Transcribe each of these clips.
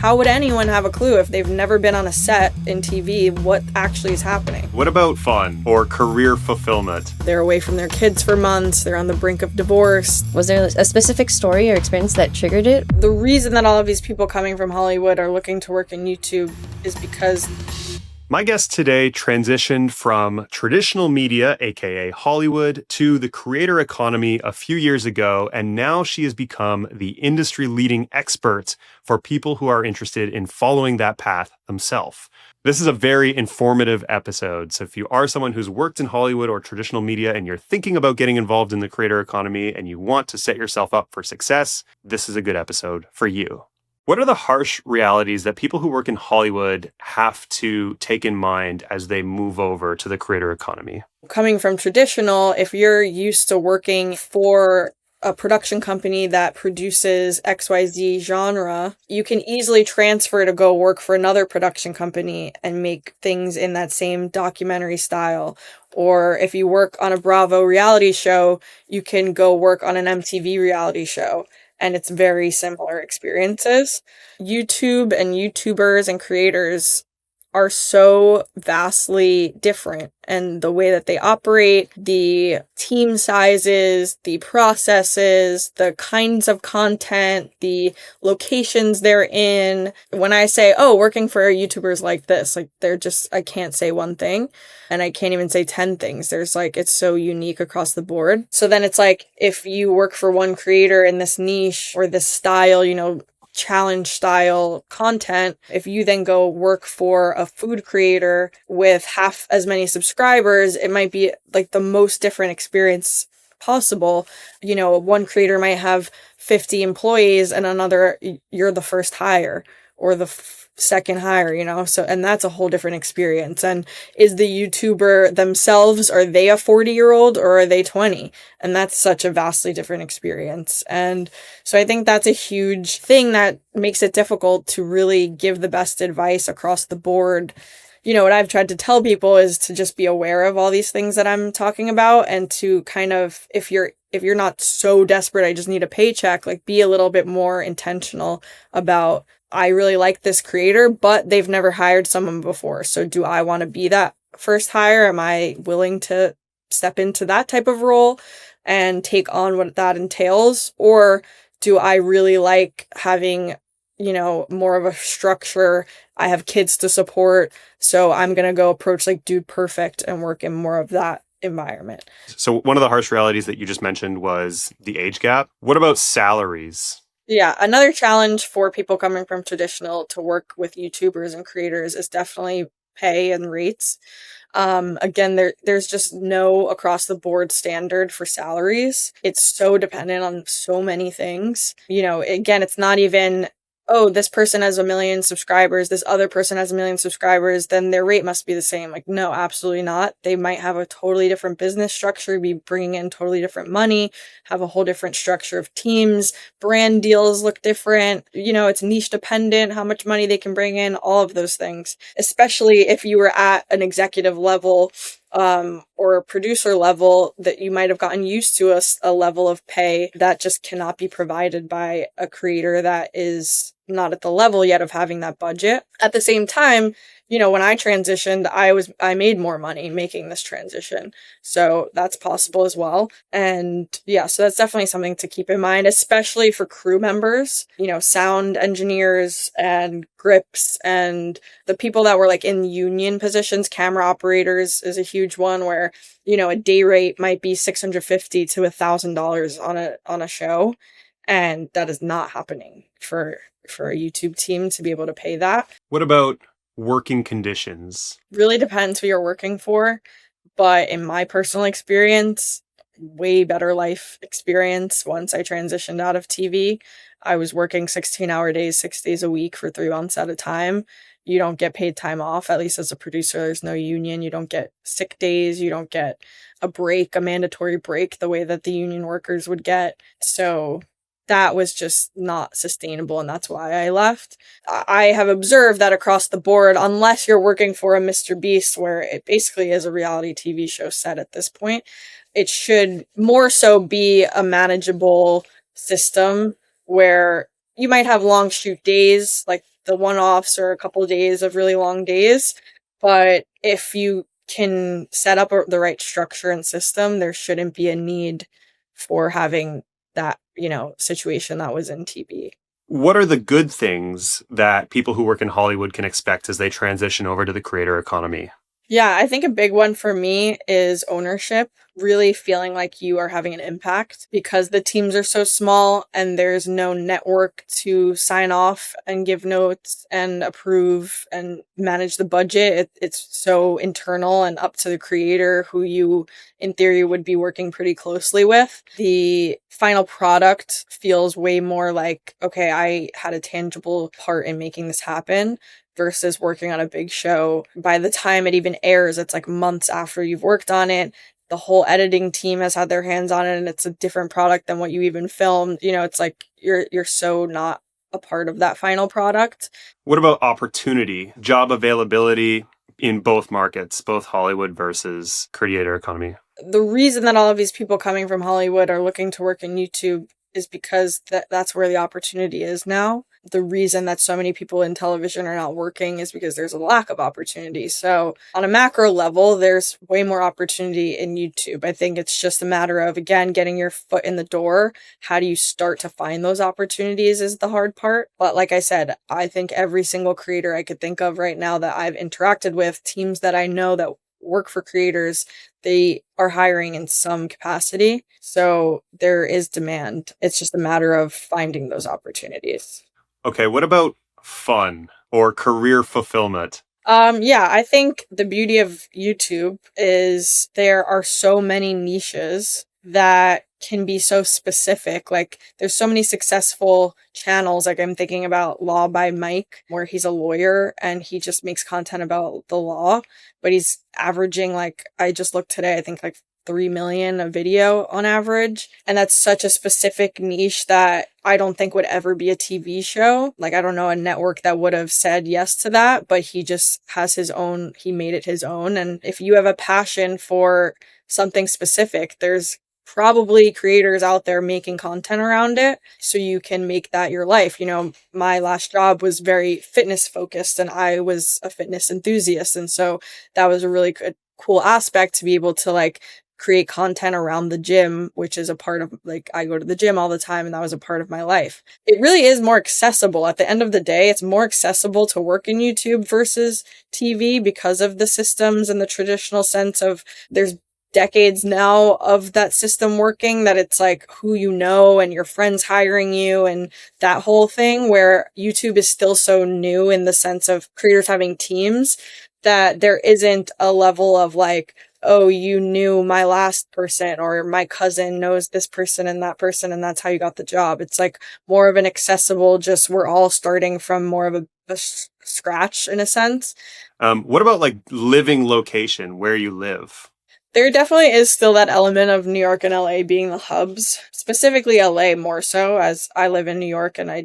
How would anyone have a clue if they've never been on a set in TV what actually is happening? What about fun or career fulfillment? They're away from their kids for months. They're on the brink of divorce. Was there a specific story or experience that triggered it? The reason that all of these people coming from Hollywood are looking to work in YouTube is because my guest today transitioned from traditional media, aka Hollywood, to the creator economy a few years ago, and now she has become the industry-leading expert for people who are interested in following that path themselves. This is a very informative episode, so if you are someone who's worked in Hollywood or traditional media and you're thinking about getting involved in the creator economy and you want to set yourself up for success, this is a good episode for you. What are the harsh realities that people who work in Hollywood have to take in mind as they move over to the creator economy? Coming from traditional, if you're used to working for a production company that produces XYZ genre, you can easily transfer to go work for another production company and make things in that same documentary style. Or if you work on a Bravo reality show, you can go work on an MTV reality show. And it's very similar experiences. YouTube and YouTubers and creators are so vastly different, and the way that they operate, the team sizes, the processes, the kinds of content, the locations they're in. When I say, oh, working for YouTubers like this, like they're just, I can't say one thing and I can't even say 10 things. There's like, it's so unique across the board. So then it's like, if you work for one creator in this niche or this style, you know, challenge style content, if you then go work for a food creator with half as many subscribers, it might be like the most different experience possible. You know, one creator might have 50 employees and another, you're the first hire or the second hire, you know, so, and that's a whole different experience. And is the YouTuber themselves, are they a 40-year-old or are they 20? And that's such a vastly different experience. And so I think that's a huge thing that makes it difficult to really give the best advice across the board. You know, what I've tried to tell people is to just be aware of all these things that I'm talking about, and to kind of, if you're not so desperate, I just need a paycheck, like be a little bit more intentional about, I really like this creator, but they've never hired someone before. So do I want to be that first hire? Am I willing to step into that type of role and take on what that entails? Or do I really like having, you know, more of a structure? I have kids to support, so I'm going to go approach like Dude Perfect and work in more of that environment. So one of the harsh realities that you just mentioned was the age gap. What about salaries? Yeah, another challenge for people coming from traditional to work with YouTubers and creators is definitely pay and rates. Again, there's just no across the board standard for salaries. It's so dependent on so many things. You know, again, it's not even, oh, this person has 1 million subscribers, this other person has 1 million subscribers, then their rate must be the same. Like, no, absolutely not. They might have a totally different business structure, be bringing in totally different money, have a whole different structure of teams, brand deals look different. You know, it's niche dependent, how much money they can bring in, all of those things. Especially if you were at an executive level or a producer level, that you might have gotten used to a level of pay that just cannot be provided by a creator that is not at the level yet of having that budget. At the same time, you know, when I transitioned, I made more money making this transition. So that's possible as well. And yeah, so that's definitely something to keep in mind, especially for crew members, you know, sound engineers and grips and the people that were like in union positions. Camera operators is a huge one where, you know, a day rate might be $650 to $1,000 on a show. And that is not happening for a YouTube team to be able to pay that. What about working conditions? Really depends who you're working for, but in my personal experience, way better life experience once I transitioned out of TV. I was working 16-hour days, 6 days a week for 3 months at a time. You don't get paid time off, at least as a producer. There's no union. You don't get sick days. You don't get a break, a mandatory break, the way that the union workers would get. So that was just not sustainable, and that's why I left. I have observed that across the board, unless you're working for a Mr. Beast, where it basically is a reality TV show set at this point, it should more so be a manageable system where you might have long shoot days, like the one-offs or a couple of days of really long days. But if you can set up the right structure and system, there shouldn't be a need for having that, situation that was in TV. What are the good things that people who work in Hollywood can expect as they transition over to the creator economy? Yeah, I think a big one for me is ownership, really feeling like you are having an impact because the teams are so small and there's no network to sign off and give notes and approve and manage the budget. It's so internal and up to the creator who you, in theory, would be working pretty closely with. The final product feels way more like, okay, I had a tangible part in making this happen, versus working on a big show. By the time it even airs, it's like months after you've worked on it. The whole editing team has had their hands on it and it's a different product than what you even filmed. It's like you're so not a part of that final product. What about opportunity, job availability in both markets, both Hollywood versus creator economy? The reason that all of these people coming from Hollywood are looking to work in YouTube is because that's where the opportunity is now. The reason that so many people in television are not working is because there's a lack of opportunity. So on a macro level, there's way more opportunity in YouTube. I think it's just a matter of, again, getting your foot in the door. How do you start to find those opportunities is the hard part. But like I said, I think every single creator I could think of right now that I've interacted with, teams that I know that work for creators, they are hiring in some capacity. So there is demand. It's just a matter of finding those opportunities. Okay, what about fun or career fulfillment? Yeah, I think the beauty of YouTube is there are so many niches that can be so specific. Like there's so many successful channels. Like I'm thinking about Law by Mike, where he's a lawyer and he just makes content about the law, but he's averaging, like, I just looked today, I think like 3 million a video on average. And that's such a specific niche that I don't think would ever be a TV show. Like, I don't know a network that would have said yes to that, but he just has his own, he made it his own. And if you have a passion for something specific, there's probably creators out there making content around it. So you can make that your life. My last job was very fitness focused and I was a fitness enthusiast. And so that was a really good, cool aspect to be able to like create content around the gym, which is a part of, like, I go to the gym all the time and that was a part of my life. It really is more accessible. At the end of the day, it's more accessible to work in YouTube versus TV because of the systems and the traditional sense of there's decades now of that system working, that it's like who you know and your friends hiring you and that whole thing, where YouTube is still so new in the sense of creators having teams that there isn't a level of like, oh, you knew my last person or my cousin knows this person and that's how you got the job. It's like more of an accessible, just we're all starting from more of a scratch in a sense. What about like living location, where you live? There definitely is still that element of New York and LA being the hubs, specifically LA more so, as I live in New York and I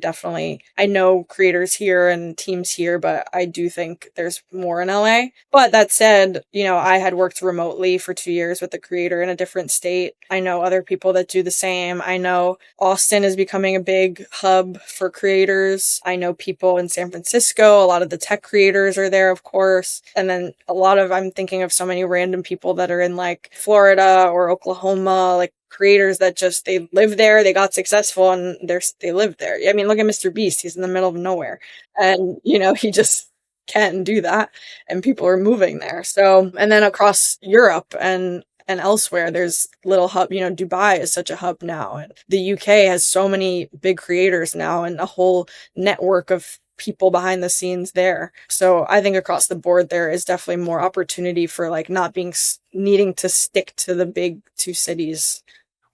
know creators here and teams here, but I do think there's more in LA. But that said, I had worked remotely for 2 years with a creator in a different state. I know other people that do the same. I know Austin is becoming a big hub for creators. I know people in San Francisco, a lot of the tech creators are there, of course. And then I'm thinking of so many random people that are in like Florida or Oklahoma, like creators that just, they live there, they got successful and they live there. I mean, look at Mr. Beast, he's in the middle of nowhere and he just can't do that and people are moving there. So, and then across Europe and elsewhere, there's little hub, Dubai is such a hub now. And the UK has so many big creators now and a whole network of people behind the scenes there. So I think across the board, there is definitely more opportunity for like not needing to stick to the big two cities.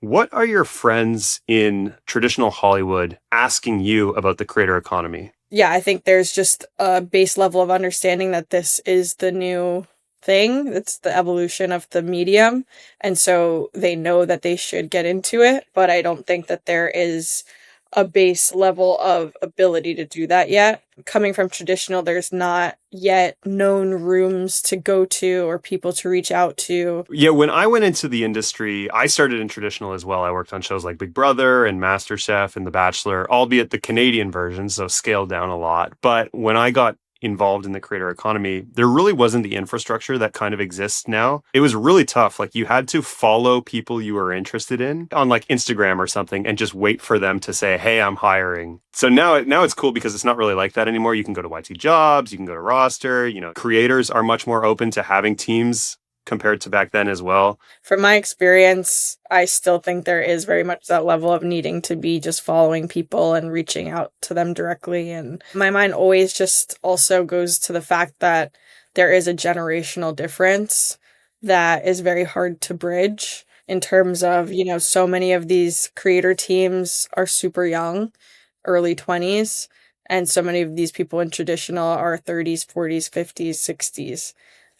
What are your friends in traditional Hollywood asking you about the creator economy? Yeah, I think there's just a base level of understanding that this is the new thing. It's the evolution of the medium. And so they know that they should get into it, but I don't think that there is a base level of ability to do that yet. Coming from traditional, there's not yet known rooms to go to or people to reach out to. Yeah, when I went into the industry, I started in traditional as well. I worked on shows like Big Brother and MasterChef and The Bachelor, albeit the Canadian version, so scaled down a lot. But when I got involved in the creator economy, there really wasn't the infrastructure that kind of exists now. It was really tough. Like you had to follow people you were interested in on like Instagram or something and just wait for them to say, "Hey, I'm hiring." So now it's cool because it's not really like that anymore. You can go to YT Jobs, you can go to Roster, creators are much more open to having teams compared to back then as well. From my experience, I still think there is very much that level of needing to be just following people and reaching out to them directly. And my mind always just also goes to the fact that there is a generational difference that is very hard to bridge in terms of, so many of these creator teams are super young, early 20s, and so many of these people in traditional are 30s, 40s, 50s, 60s.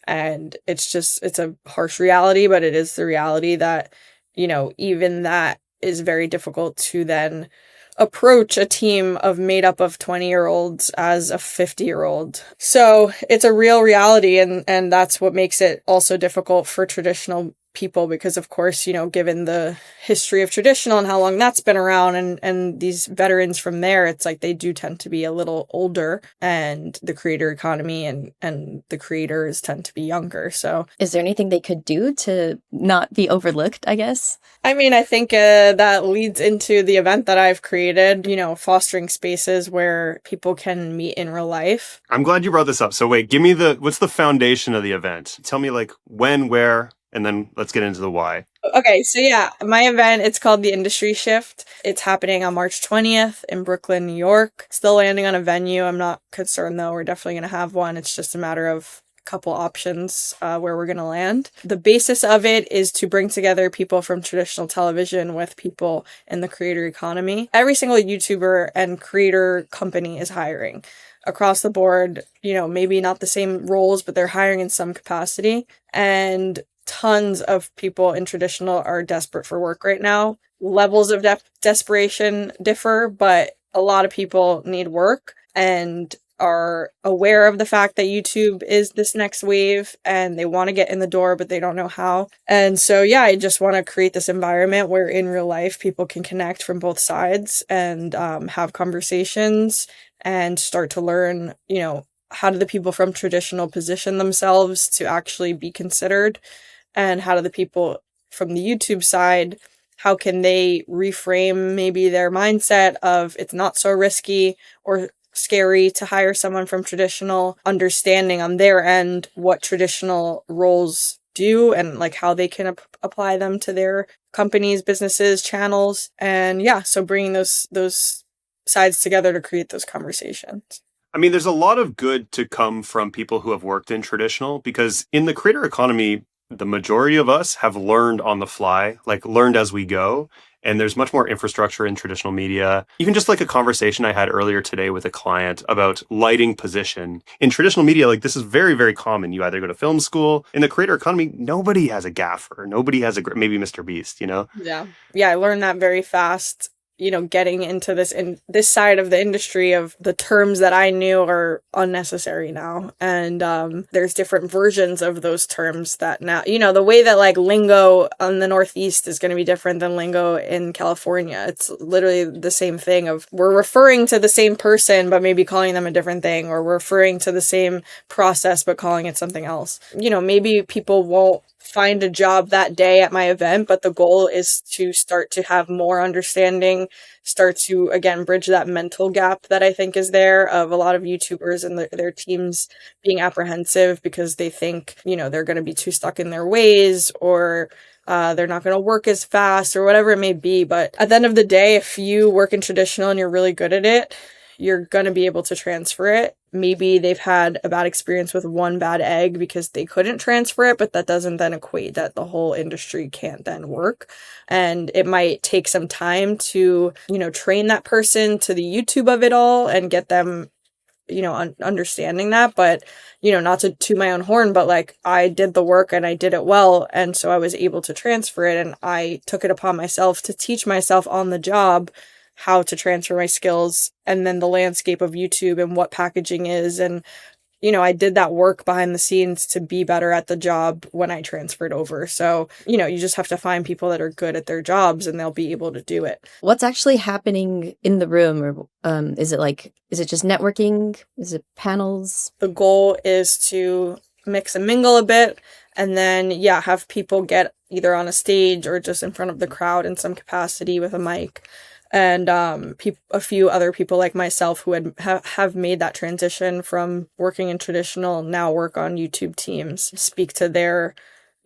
And it's a harsh reality, but it is the reality that, even that is very difficult to then approach a team made up of 20-year-olds as a 50-year-old. So it's a real reality. And that's what makes it also difficult for traditional people because, of course, given the history of traditional and how long that's been around and these veterans from there, it's like they do tend to be a little older and the creator economy and the creators tend to be younger. So is there anything they could do to not be overlooked, I guess? I mean, I think that leads into the event that I've created, fostering spaces where people can meet in real life. I'm glad you brought this up. So wait, give me what's the foundation of the event? Tell me like when, where, and then let's get into the why. Okay, so yeah, my event, it's called The Industry Shift. It's happening on March 20th in Brooklyn, New York. Still landing on a venue. I'm not concerned though. We're definitely going to have one. It's just a matter of a couple options where we're going to land. The basis of it is to bring together people from traditional television with people in the creator economy. Every single YouTuber and creator company is hiring. Across the board, maybe not the same roles, but they're hiring in some capacity. And tons of people in traditional are desperate for work right now. Levels of desperation differ, but a lot of people need work and are aware of the fact that YouTube is this next wave and they want to get in the door, but they don't know how. And so, yeah, I just want to create this environment where in real life people can connect from both sides and have conversations and start to learn, how do the people from traditional position themselves to actually be considered? And how do the people from the YouTube side, how can they reframe maybe their mindset of it's not so risky or scary to hire someone from traditional, understanding on their end what traditional roles do and like how they can apply them to their companies, businesses, channels. And yeah, so bringing those sides together to create those conversations. I mean, there's a lot of good to come from people who have worked in traditional because in the creator economy, the majority of us have learned on the fly, like learned as we go. And there's much more infrastructure in traditional media. Even just like a conversation I had earlier today with a client about lighting position. In traditional media, like this is very, very common. You either go to film school. In the creator economy, nobody has a gaffer. Nobody has maybe Mr. Beast, Yeah. Yeah, I learned that very fast. Getting into this side of the industry of the terms that I knew are unnecessary now. And there's different versions of those terms that now, the way that like lingo on the Northeast is going to be different than lingo in California. It's literally the same thing of we're referring to the same person, but maybe calling them a different thing, or we're referring to the same process, but calling it something else. Maybe people won't find a job that day at my event, but the goal is to start to have more understanding, start to, again, bridge that mental gap that I think is there of a lot of YouTubers and their teams being apprehensive because they think, they're going to be too stuck in their ways or they're not going to work as fast or whatever it may be. But at the end of the day, if you work in traditional and you're really good at it, you're going to be able to transfer it. Maybe they've had a bad experience with one bad egg because they couldn't transfer it, but that doesn't then equate that the whole industry can't then work. And it might take some time to, train that person to the YouTube of it all and get them, understanding that. But, not to toot my own horn, but like I did the work and I did it well. And so I was able to transfer it and I took it upon myself to teach myself on the job how to transfer my skills, and then the landscape of YouTube and what packaging is. And, I did that work behind the scenes to be better at the job when I transferred over. So, you just have to find people that are good at their jobs and they'll be able to do it. What's actually happening in the room? Or is it just networking? Is it panels? The goal is to mix and mingle a bit, and then, have people get either on a stage or just in front of the crowd in some capacity with a mic. And a few other people like myself who have made that transition from working in traditional, now work on YouTube teams, speak to their,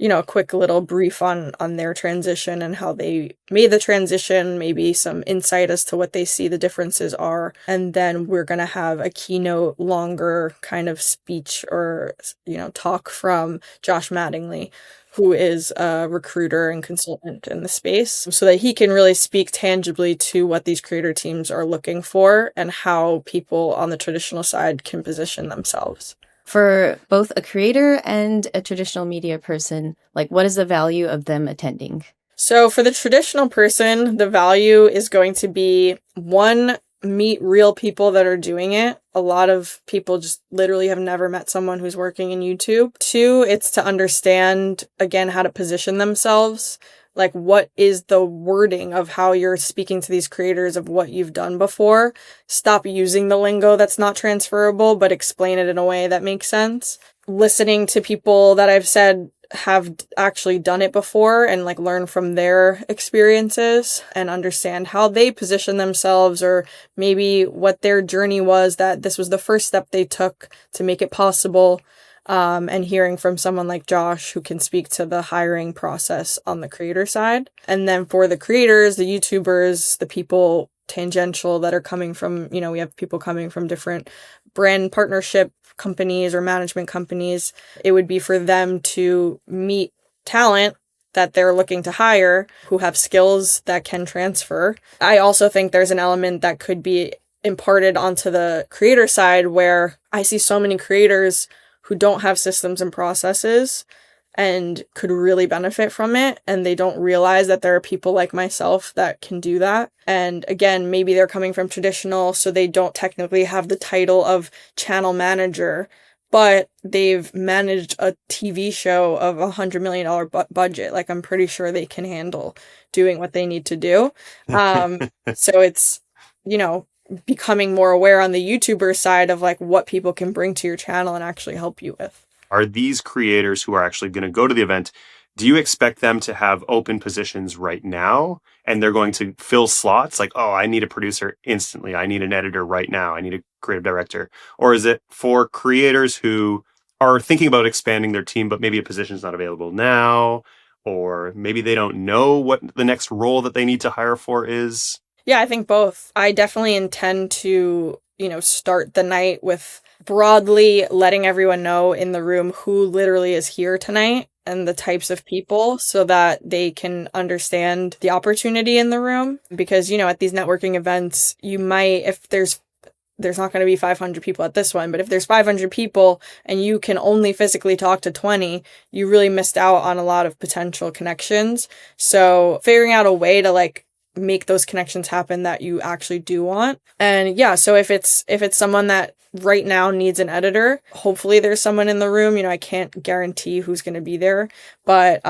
a quick little brief on their transition and how they made the transition, maybe some insight as to what they see the differences are. And then we're going to have a keynote, longer kind of speech or, talk from Josh Mattingly, who is a recruiter and consultant in the space, so that he can really speak tangibly to what these creator teams are looking for and how people on the traditional side can position themselves. For both a creator and a traditional media person, what is the value of them attending? So for the traditional person, the value is going to be, one, meet real people that are doing it. A lot of people just literally have never met someone who's working in YouTube. Two, it's to understand, again, how to position themselves. What is the wording of how you're speaking to these creators of what you've done before? Stop using the lingo that's not transferable, but explain it in a way that makes sense. Listening to people that I've said have actually done it before and learn from their experiences and understand how they position themselves, or maybe what their journey was, that this was the first step they took to make it possible. And hearing from someone like Josh who can speak to the hiring process on the creator side. And then for the creators, the YouTubers, the people tangential that are coming from, we have people coming from different brand partnership companies or management companies. It would be for them to meet talent that they're looking to hire who have skills that can transfer. I also think there's an element that could be imparted onto the creator side, where I see so many creators who don't have systems and processes and could really benefit from it, and they don't realize that there are people like myself that can do that. And again, maybe they're coming from traditional, so they don't technically have the title of channel manager, but they've managed a TV show of $100 million budget. I'm pretty sure they can handle doing what they need to do. So it's, becoming more aware on the YouTuber side of what people can bring to your channel and actually help you with. Are these creators who are actually going to go to the event, do you expect them to have open positions right now and they're going to fill slots? I need a producer instantly. I need an editor right now. I need a creative director. Or is it for creators who are thinking about expanding their team, but maybe a position is not available now, or maybe they don't know what the next role that they need to hire for is? Yeah, I think both. I definitely intend to, start the night with broadly letting everyone know in the room who literally is here tonight and the types of people, so that they can understand the opportunity in the room. Because, at these networking events, you might, if there's not going to be 500 people at this one, but if there's 500 people and you can only physically talk to 20, you really missed out on a lot of potential connections. So figuring out a way to make those connections happen that you actually do want. And so if it's someone that right now needs an editor, hopefully there's someone in the room. I can't guarantee who's going to be there, but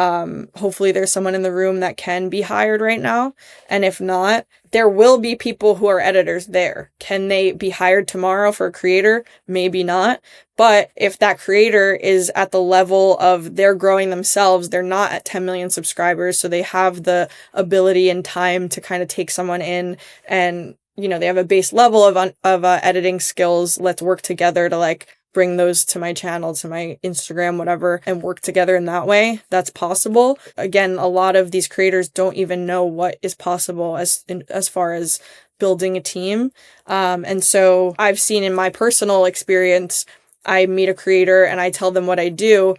hopefully there's someone in the room that can be hired right now. And if not, there will be people who are editors there. Can they be hired tomorrow for a creator? Maybe not. But if that creator is at the level of they're growing themselves, they're not at 10 million subscribers, so they have the ability and time to kind of take someone in, and they have a base level of editing skills. Let's work together to bring those to my channel, to my Instagram, whatever, and work together in that way. That's possible. Again, a lot of these creators don't even know what is possible as far as building a team. And so I've seen in my personal experience, I meet a creator and I tell them what I do,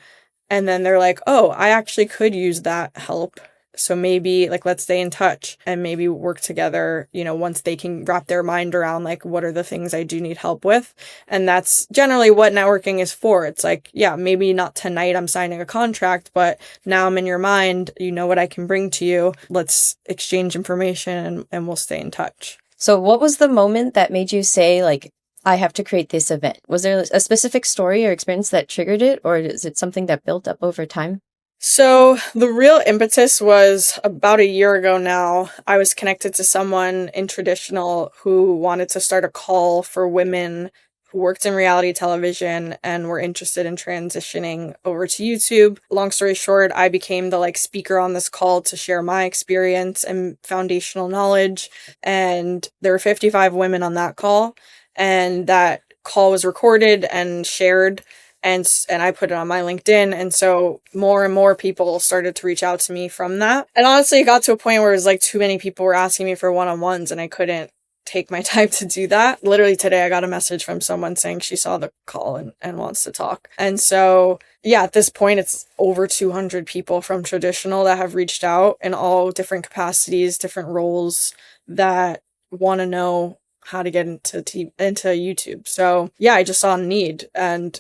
and then they're like, oh, I actually could use that help. So maybe let's stay in touch and maybe work together, once they can wrap their mind around what are the things I do need help with. And that's generally what networking is for. It's maybe not tonight I'm signing a contract, but now I'm in your mind, what I can bring to you. Let's exchange information and we'll stay in touch. So what was the moment that made you say, like, I have to create this event? Was there a specific story or experience that triggered it, or is it something that built up over time? So the real impetus was about a year ago now. I was connected to someone in traditional who wanted to start a call for women who worked in reality television and were interested in transitioning over to YouTube. Long story short, I became the speaker on this call to share my experience and foundational knowledge. And there were 55 women on that call, and that call was recorded and shared, and I put it on my LinkedIn. And so more and more people started to reach out to me from that. And honestly, it got to a point where it was too many people were asking me for one-on-ones, and I couldn't take my time to do that. Literally today, I got a message from someone saying she saw the call and wants to talk. And so, yeah, at this point, it's over 200 people from traditional that have reached out in all different capacities, different roles, that want to know how to get into YouTube. So yeah, I just saw a need, and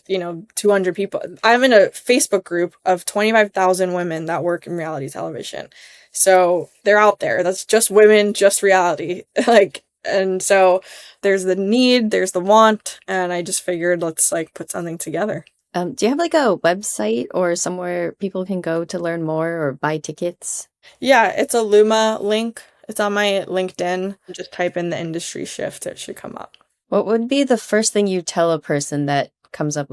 200 people. I'm in a Facebook group of 25,000 women that work in reality television. So they're out there. That's just women, just reality. And so there's the need, there's the want, and I just figured let's put something together. Do you have a website or somewhere people can go to learn more or buy tickets? Yeah, it's a Luma link. It's on my LinkedIn. Just type in the industry shift. It should come up. What would be the first thing you tell a person that comes up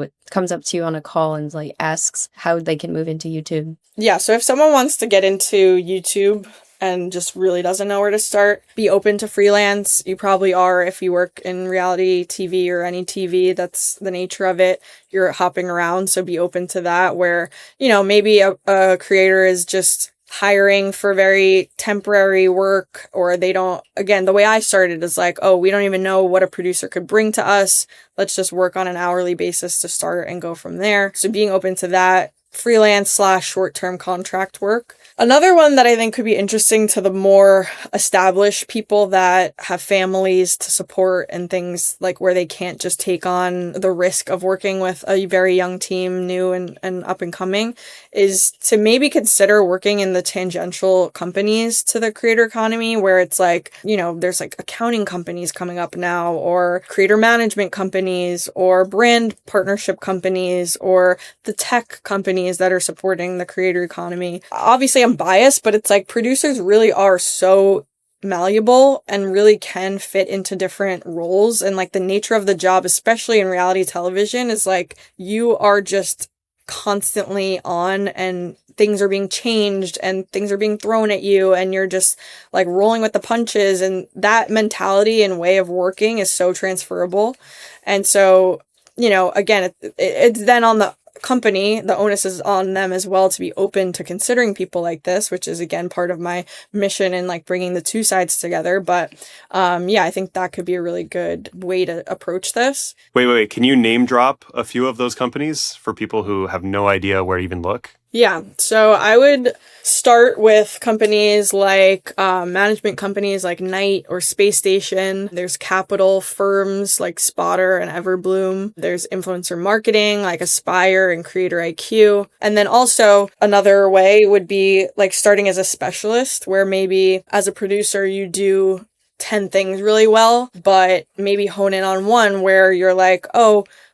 to you on a call and asks how they can move into YouTube? Yeah, so if someone wants to get into YouTube and just really doesn't know where to start, be open to freelance. You probably are if you work in reality TV or any TV. That's the nature of it. You're hopping around, so be open to that, where, maybe a creator is just hiring for very temporary work, or they don't. Again, the way I started is we don't even know what a producer could bring to us. Let's just work on an hourly basis to start and go from there. So being open to that, freelance / short-term contract work. Another one that I think could be interesting to the more established people that have families to support and things where they can't just take on the risk of working with a very young team, new and up and coming, is to maybe consider working in the tangential companies to the creator economy, where it's there's accounting companies coming up now, or creator management companies, or brand partnership companies, or the tech companies that are supporting the creator economy. Obviously, I'm biased, but it's producers really are so malleable and really can fit into different roles. And the nature of the job, especially in reality television, is you are just constantly on, and things are being changed and things are being thrown at you, and you're just rolling with the punches. And that mentality and way of working is so transferable. And so, again, it's then on the company, the onus is on them as well to be open to considering people like this, which is again part of my mission in bringing the two sides together. But yeah, I think that could be a really good way to approach this. Wait. Can you name drop a few of those companies for people who have no idea where to even look? Yeah, so I would start with companies management companies like Knight or Space Station. There's capital firms like Spotter and Everbloom. There's influencer marketing like Aspire and Creator IQ. And then also another way would be starting as a specialist, where maybe as a producer you do 10 things really well, but maybe hone in on one where you're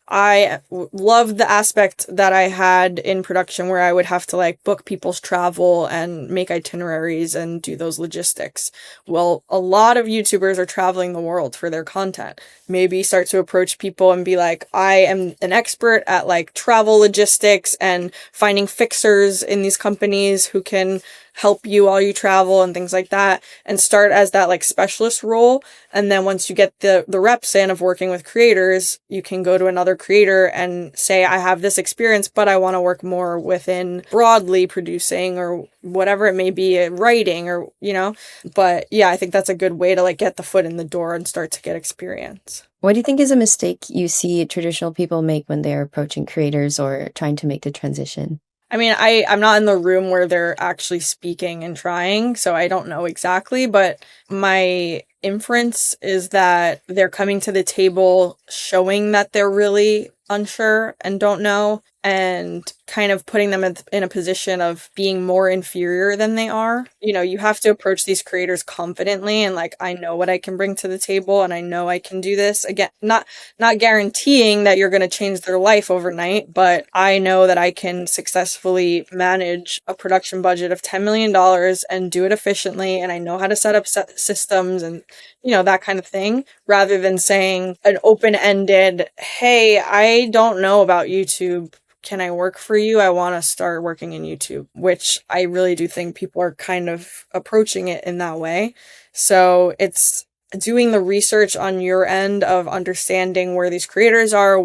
I love the aspect that I had in production where I would have to book people's travel and make itineraries and do those logistics. Well, a lot of YouTubers are traveling the world for their content. Maybe start to approach people and be I am an expert at travel logistics and finding fixers in these companies who can help you while you travel and things like that, and start as that specialist role. And then once you get the reps in of working with creators, you can go to another creator and say, I have this experience, but I want to work more within broadly producing or whatever it may be, writing or, but yeah, I think that's a good way to get the foot in the door and start to get experience. What do you think is a mistake you see traditional people make when they're approaching creators or trying to make the transition? I mean, I'm not in the room where they're actually speaking and trying, so I don't know exactly, but my inference is that they're coming to the table showing that they're really unsure and don't know, and kind of putting them in a position of being more inferior than they are. You have to approach these creators confidently and like, I know what I can bring to the table and I know I can do this. Again, not guaranteeing that you're going to change their life overnight, but I know that I can successfully manage a production budget of $10 million and do it efficiently. And I know how to set up systems and, that kind of thing, rather than saying an open-ended, hey, I don't know about YouTube. Can I work for you? I want to start working in YouTube, which I really do think people are kind of approaching it in that way. So it's doing the research on your end of understanding where these creators are,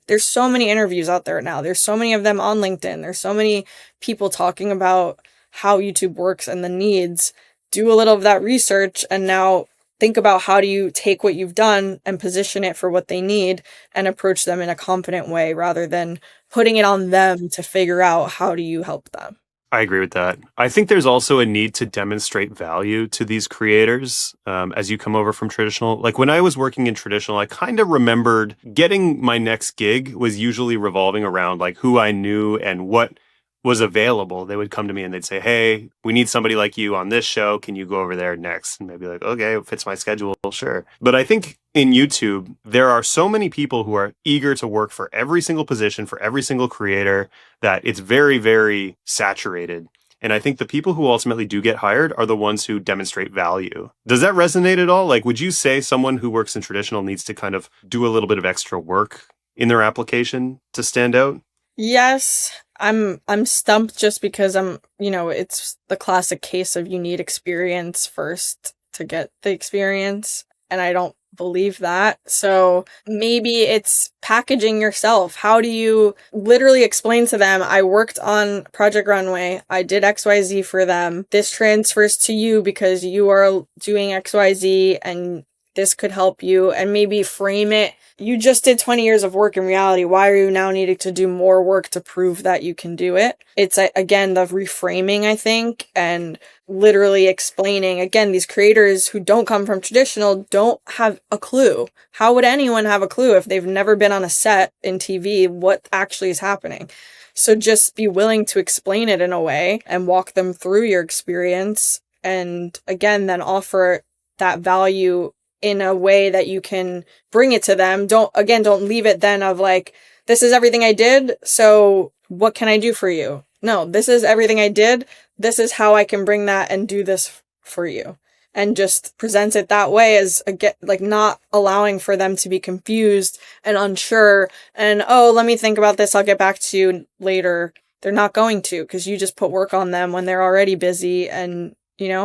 there's so many interviews out there now. There's so many of them on LinkedIn. There's so many people talking about how YouTube works and the needs. Do a little of that research and now think about how do you take what you've done and position it for what they need and approach them in a confident way rather than putting it on them to figure out how do you help them. I agree with that. I think there's also a need to demonstrate value to these creators as you come over from traditional. Like when I was working in traditional, I kind of remembered getting my next gig was usually revolving around like who I knew and what was available. They would come to me and they'd say, hey, we need somebody like you on this show. Can you go over there next? And I'd be like, okay, it fits my schedule. Sure. But I think in YouTube, there are so many people who are eager to work for every single position, for every single creator, that it's very, very saturated. And I think the people who ultimately do get hired are the ones who demonstrate value. Does that resonate at all? Like, would you say someone who works in traditional needs to kind of do a little bit of extra work in their application to stand out? Yes, I'm stumped just because it's the classic case of you need experience first to get the experience, and I don't believe that. So maybe it's packaging yourself. How do you literally explain to them, I worked on Project Runway, I did XYZ for them. This transfers to you because you are doing XYZ and this could help you, and maybe frame it. You just did 20 years of work in reality. Why are you now needing to do more work to prove that you can do it? It's, again, the reframing, I think, and literally explaining, again, these creators who don't come from traditional don't have a clue. How would anyone have a clue if they've never been on a set in TV, what actually is happening? So just be willing to explain it in a way and walk them through your experience. And again, then offer that value in a way that you can bring it to them. Don't leave it then of like, this is everything I did, so what can I do for you? No, this is everything I did. This is how I can bring that and do this for you. And just present it that way as, again, like not allowing for them to be confused and unsure and, oh, let me think about this, I'll get back to you later. They're not going to, because you just put work on them when they're already busy, and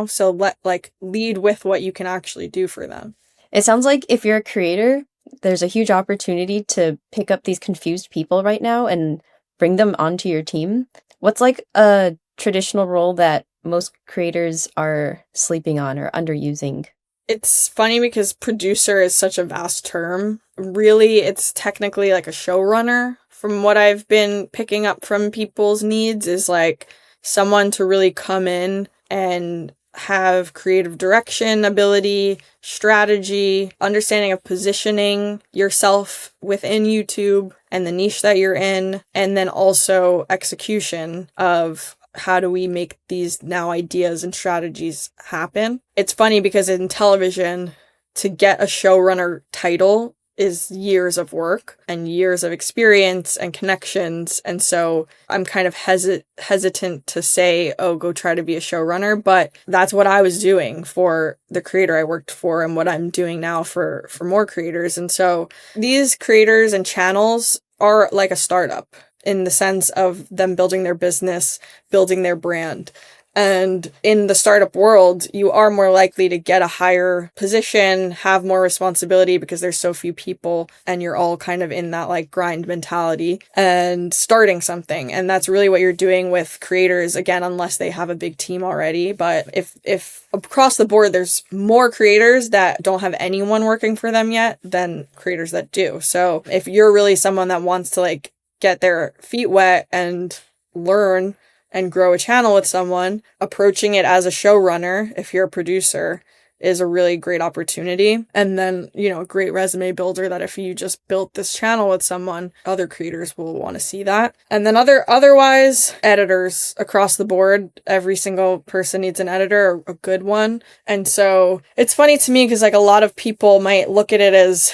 so lead with what you can actually do for them. It sounds like if you're a creator, there's a huge opportunity to pick up these confused people right now and bring them onto your team. What's like a traditional role that most creators are sleeping on or underusing? It's funny because producer is such a vast term. Really, it's technically like a showrunner. From what I've been picking up from people's needs is like someone to really come in and have creative direction, ability, strategy, understanding of positioning yourself within YouTube and the niche that you're in, and then also execution of how do we make these now ideas and strategies happen. It's funny because in television, to get a showrunner title is years of work and years of experience and connections. And so I'm kind of hesitant to say, oh, go try to be a showrunner. But that's what I was doing for the creator I worked for and what I'm doing now for more creators. And so these creators and channels are like a startup in the sense of them building their business, building their brand. And in the startup world, you are more likely to get a higher position, have more responsibility because there's so few people and you're all kind of in that like grind mentality and starting something. And that's really what you're doing with creators, again, unless they have a big team already. But if across the board, there's more creators that don't have anyone working for them yet than creators that do. So if you're really someone that wants to like get their feet wet and learn and grow a channel with someone, approaching it as a showrunner, if you're a producer, is a really great opportunity. And then, a great resume builder that if you just built this channel with someone, other creators will want to see that. And then otherwise, editors across the board, every single person needs an editor, a good one. And so it's funny to me because like a lot of people might look at it as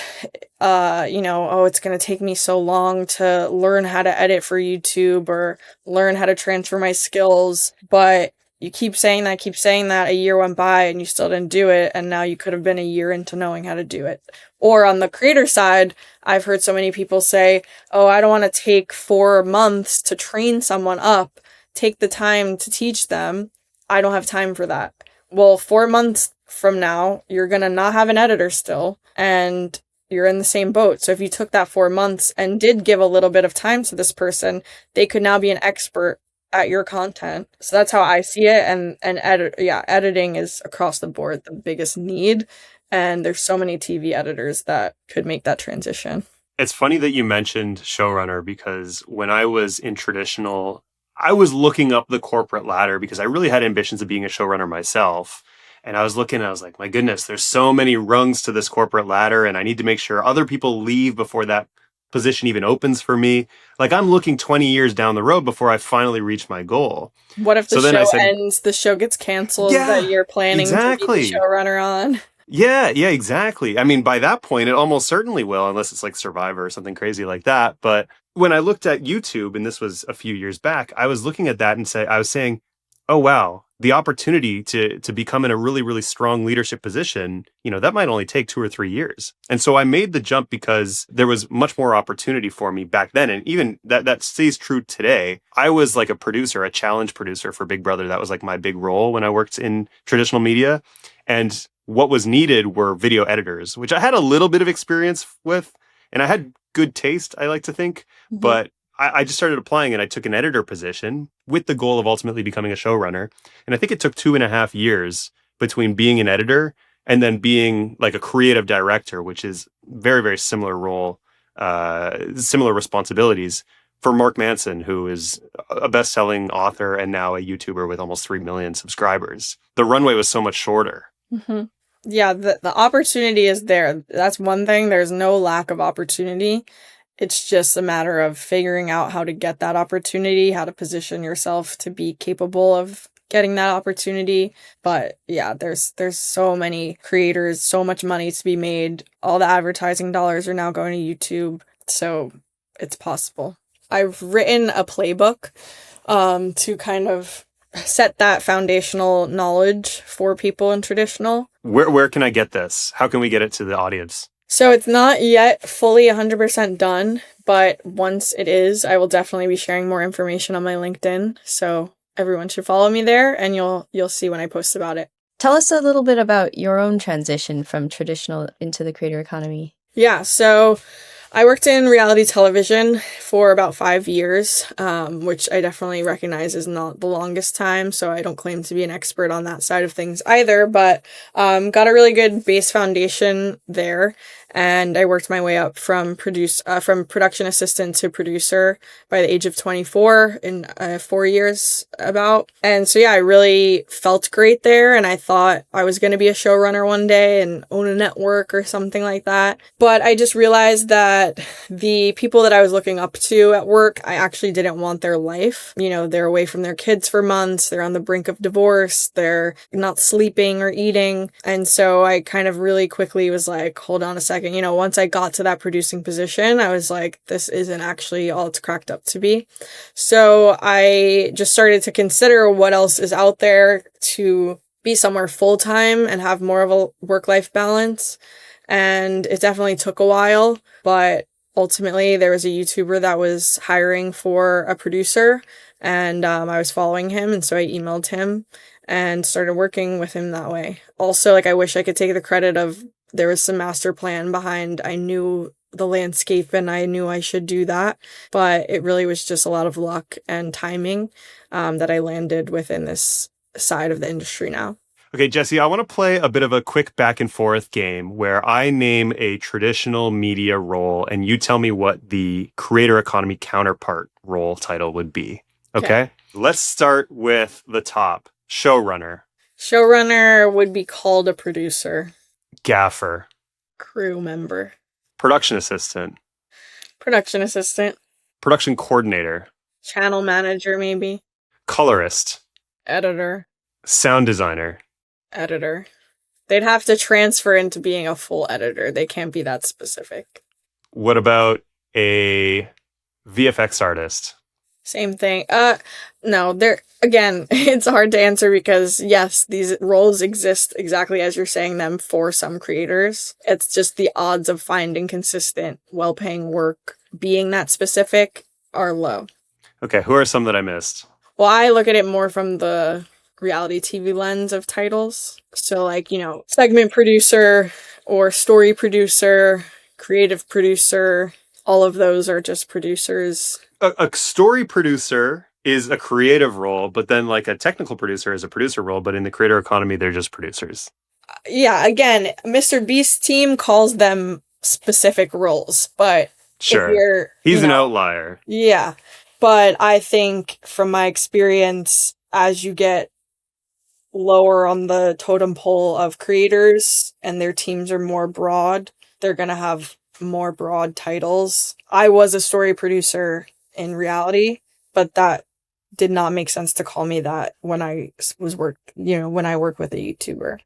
oh, it's going to take me so long to learn how to edit for YouTube or learn how to transfer my skills. But you keep saying that, a year went by and you still didn't do it. And now you could have been a year into knowing how to do it. Or on the creator side, I've heard so many people say, oh, I don't want to take 4 months to train someone up, take the time to teach them. I don't have time for that. Well, 4 months from now, you're going to not have an editor still. And you're in the same boat. So if you took that 4 months and did give a little bit of time to this person, they could now be an expert at your content. So that's how I see it. And editing is across the board the biggest need. And there's so many TV editors that could make that transition. It's funny that you mentioned showrunner because when I was in traditional, I was looking up the corporate ladder because I really had ambitions of being a showrunner myself. And I was looking, I was like, my goodness, there's so many rungs to this corporate ladder, and I need to make sure other people leave before that position even opens for me. Like I'm looking 20 years down the road before I finally reach my goal. What if the show ends, the show gets canceled that you're planning to be the showrunner on? Yeah, exactly. I mean, by that point, it almost certainly will, unless it's like Survivor or something crazy like that. But when I looked at YouTube, and this was a few years back, I was looking at that and I was saying, oh, wow, the opportunity to become in a really, really strong leadership position, that might only take 2 or 3 years. And so I made the jump because there was much more opportunity for me back then. And even that stays true today. I was like a producer, a challenge producer for Big Brother. That was like my big role when I worked in traditional media. And what was needed were video editors, which I had a little bit of experience with. And I had good taste, I like to think. Mm-hmm. But I just started applying and I took an editor position with the goal of ultimately becoming a showrunner. And I think it took 2.5 years between being an editor and then being like a creative director, which is very, very similar role, similar responsibilities for Mark Manson, who is a best-selling author and now a YouTuber with almost 3 million subscribers. The runway was so much shorter. Mm-hmm. Yeah, the opportunity is there. That's one thing. There's no lack of opportunity. It's just a matter of figuring out how to get that opportunity, how to position yourself to be capable of getting that opportunity. But yeah, there's so many creators, so much money to be made. All the advertising dollars are now going to YouTube. So it's possible. I've written a playbook to kind of set that foundational knowledge for people in traditional. Where can I get this? How can we get it to the audience? So it's not yet fully 100% done, but once it is, I will definitely be sharing more information on my LinkedIn. So everyone should follow me there and you'll see when I post about it. Tell us a little bit about your own transition from traditional into the creator economy. Yeah, so I worked in reality television for about 5 years, which I definitely recognize is not the longest time, so I don't claim to be an expert on that side of things either, but got a really good base foundation there, and I worked my way up from production assistant to producer by the age of 24 in 4 years about. And so yeah, I really felt great there, and I thought I was going to be a showrunner one day and own a network or something like that. But I just realized that the people that I was looking up to at work, I actually didn't want their life. They're away from their kids for months, they're on the brink of divorce, they're not sleeping or eating. And so I kind of really quickly was like, hold on a second. Once I got to that producing position, I was like, this isn't actually all it's cracked up to be. So I just started to consider what else is out there to be somewhere full-time and have more of a work-life balance. And it definitely took a while, but ultimately there was a YouTuber that was hiring for a producer, and I was following him, and so I emailed him and started working with him that way. Also, I wish I could take the credit of there was some master plan behind. I knew the landscape and I knew I should do that, but it really was just a lot of luck and timing that I landed within this side of the industry now. Okay, Jesse, I want to play a bit of a quick back and forth game where I name a traditional media role and you tell me what the creator economy counterpart role title would be. Okay? Let's start with the top, showrunner. Showrunner would be called a producer. Gaffer. Crew member. Production assistant. Production assistant. Production coordinator. Channel manager, maybe. Colorist. Editor. Sound designer. Editor. They'd have to transfer into being a full editor. They can't be that specific. What about a VFX artist? Same thing. No, again, it's hard to answer because yes, these roles exist exactly as you're saying them for some creators. It's just the odds of finding consistent, well-paying work being that specific are low. Okay, who are some that I missed? Well, I look at it more from the reality TV lens of titles. So like, segment producer or story producer, creative producer, all of those are just producers. A story producer is a creative role, but then like a technical producer is a producer role, but in the creator economy, they're just producers. Yeah, again, Mr. Beast's team calls them specific roles, but sure, he's an outlier. Yeah, but I think from my experience, as you get lower on the totem pole of creators and their teams are more broad, they're going to have more broad titles. I was a story producer in reality, but that did not make sense to call me that when I when I work with a YouTuber.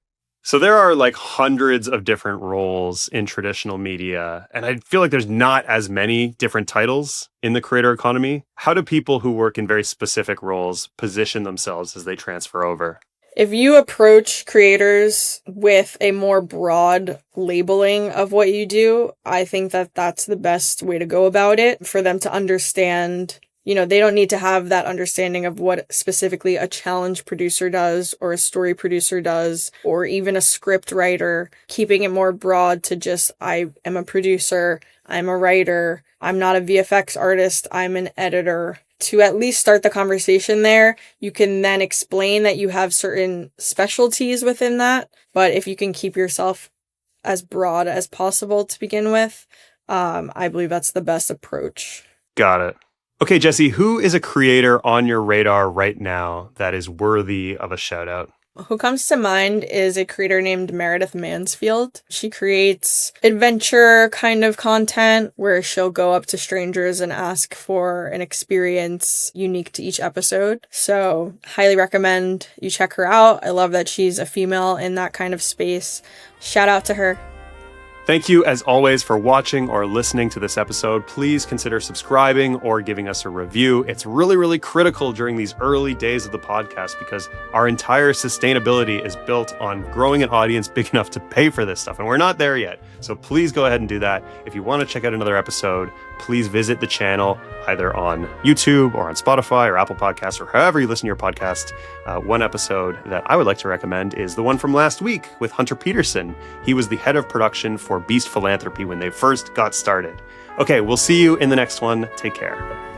So there are like hundreds of different roles in traditional media, and I feel like there's not as many different titles in the creator economy. How do people who work in very specific roles position themselves as they transfer over? If you approach creators with a more broad labeling of what you do, I think that that's the best way to go about it for them to understand. They don't need to have that understanding of what specifically a challenge producer does or a story producer does, or even a script writer, keeping it more broad to just, I am a producer, I'm a writer, I'm not a VFX artist, I'm an editor. To at least start the conversation there, you can then explain that you have certain specialties within that. But if you can keep yourself as broad as possible to begin with, I believe that's the best approach. Got it. Okay, Jesse, who is a creator on your radar right now that is worthy of a shout out? Who comes to mind is a creator named Meredith Mansfield. She creates adventure kind of content where she'll go up to strangers and ask for an experience unique to each episode. So, highly recommend you check her out. I love that she's a female in that kind of space. Shout out to her. Thank you, as always, for watching or listening to this episode. Please consider subscribing or giving us a review. It's really, really critical during these early days of the podcast because our entire sustainability is built on growing an audience big enough to pay for this stuff, and we're not there yet. So please go ahead and do that. If you want to check out another episode, please visit the channel either on YouTube or on Spotify or Apple Podcasts or however you listen to your podcast. One episode that I would like to recommend is the one from last week with Hunter Peterson. He was the head of production for Beast Philanthropy when they first got started. Okay, we'll see you in the next one. Take care.